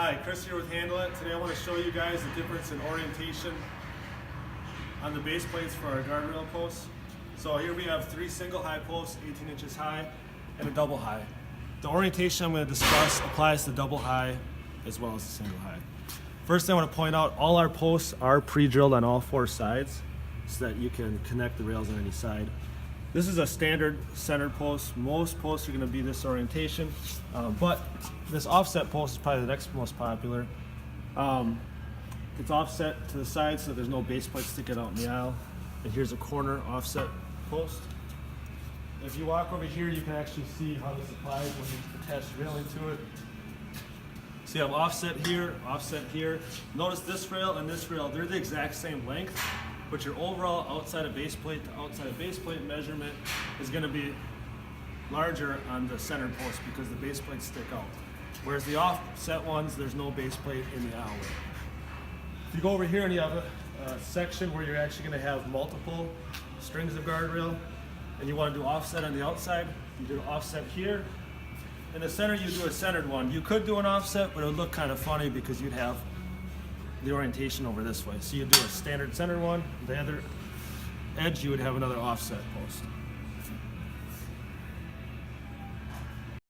Hi, Chris here with Handle It. Today I want to show you guys the difference in orientation on the base plates for our guardrail posts. So here we have 3 single high posts, 18 inches high, and a double high. The orientation I'm going to discuss applies to double high as well as the single high. First thing I want to point out, all our posts are pre-drilled on all 4 sides so that you can connect the rails on any side. This is a standard centered post. Most posts are going to be this orientation, but this offset post is probably the next most popular. It's offset to the side so there's no base plate sticking out in the aisle. And here's a corner offset post. If you walk over here, you can actually see how this applies when you attach the railing to it. So you have offset here. Notice this rail and this rail, they're the exact same length, but your overall outside of base plate to outside of base plate measurement is going to be larger on the center post because the base plates stick out. Whereas the offset ones, there's no base plate in the aisleway. If you go over here and you have a section where you're actually going to have multiple strings of guardrail and you want to do offset on the outside, you do offset here. In the center, you do a centered one. You could do an offset, but it would look kind of funny because you'd have the orientation over this way. So you do a standard center one, the other edge you would have another offset post.